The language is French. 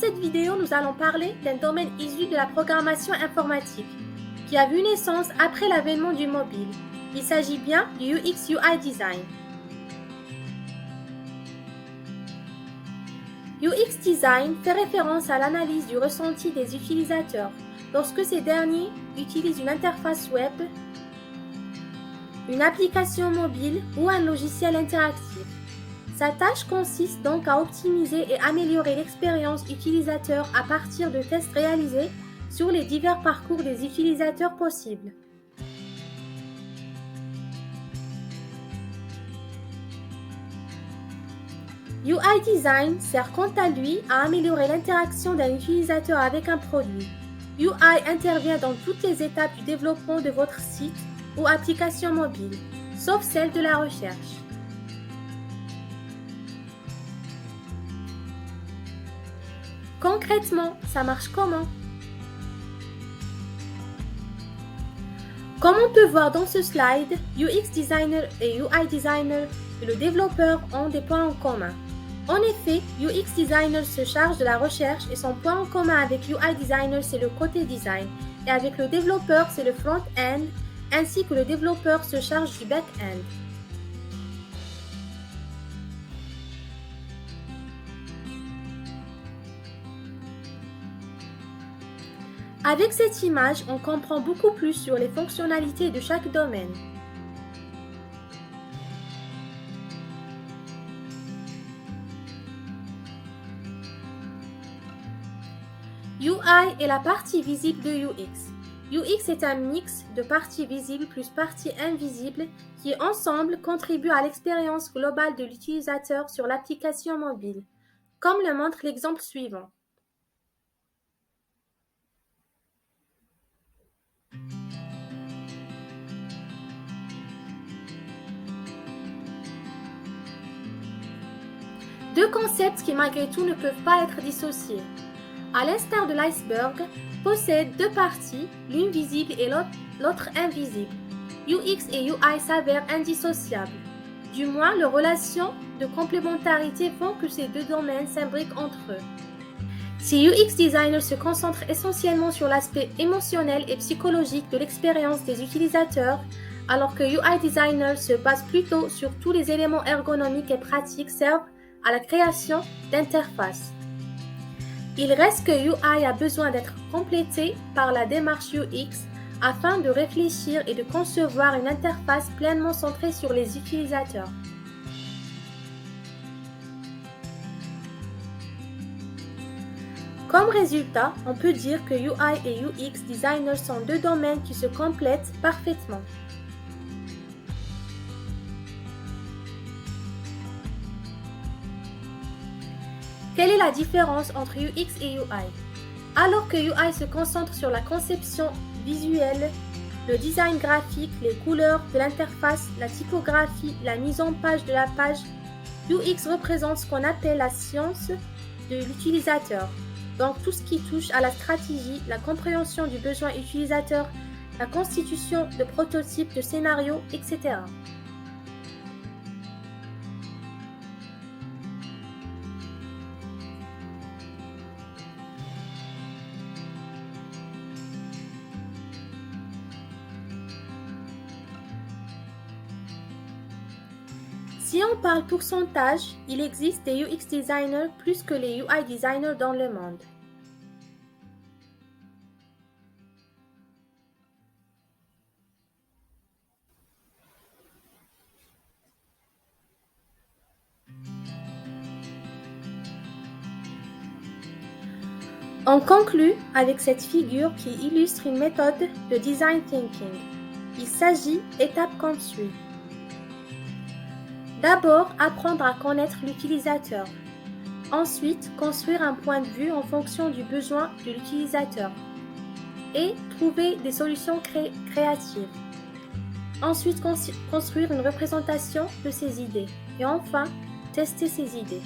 cette vidéo, nous allons parler d'un domaine issu de la programmation informatique qui a vu naissance après l'avènement du mobile. Il s'agit bien du UX/UI design. UX design fait référence à l'analyse du ressenti des utilisateurs lorsque ces derniers utilisent une interface web, une application mobile ou un logiciel interactif. Sa tâche consiste donc à optimiser et améliorer l'expérience utilisateur à partir de tests réalisés sur les divers parcours des utilisateurs possibles. UI design sert quant à lui à améliorer l'interaction d'un utilisateur avec un produit. UI intervient dans toutes les étapes du développement de votre site ou application mobile, sauf celle de la recherche. Concrètement, ça marche comment? Comme on peut voir dans ce slide, UX designer et UI designer et le développeur ont des points en commun. En effet, UX designer se charge de la recherche et son point en commun avec UI designer c'est le côté design et avec le développeur c'est le front-end ainsi que le développeur se charge du back-end. Avec cette image, on comprend beaucoup plus sur les fonctionnalités de chaque domaine. UI est la partie visible de UX. UX est un mix de parties visibles plus parties invisibles qui ensemble contribuent à l'expérience globale de l'utilisateur sur l'application mobile, comme le montre l'exemple suivant. Deux concepts qui malgré tout ne peuvent pas être dissociés. À l'instar de l'iceberg, possèdent deux parties, l'une visible et l'autre invisible. UX et UI s'avèrent indissociables. Du moins, leurs relations de complémentarité font que ces deux domaines s'imbriquent entre eux. Si UX designer se concentre essentiellement sur l'aspect émotionnel et psychologique de l'expérience des utilisateurs, alors que UI designer se base plutôt sur tous les éléments ergonomiques et pratiques servent à la création d'interfaces. Il reste que UI a besoin d'être complété par la démarche UX afin de réfléchir et de concevoir une interface pleinement centrée sur les utilisateurs. Comme résultat, on peut dire que UI et UX designers sont deux domaines qui se complètent parfaitement. Quelle est la différence entre UX et UI? Alors que UI se concentre sur la conception visuelle, le design graphique, les couleurs de l'interface, la typographie, la mise en page de la page, UX représente ce qu'on appelle la science de l'utilisateur. Donc tout ce qui touche à la stratégie, la compréhension du besoin utilisateur, la constitution de prototypes, de scénarios, etc. Si on parle pourcentage, il existe des UX designers plus que les UI designers dans le monde. On conclut avec cette figure qui illustre une méthode de design thinking. Il s'agit étape comme suit. D'abord, apprendre à connaître l'utilisateur. Ensuite, construire un point de vue en fonction du besoin de l'utilisateur. Et trouver des solutions créatives. Ensuite, construire une représentation de ses idées. Et enfin, tester ses idées.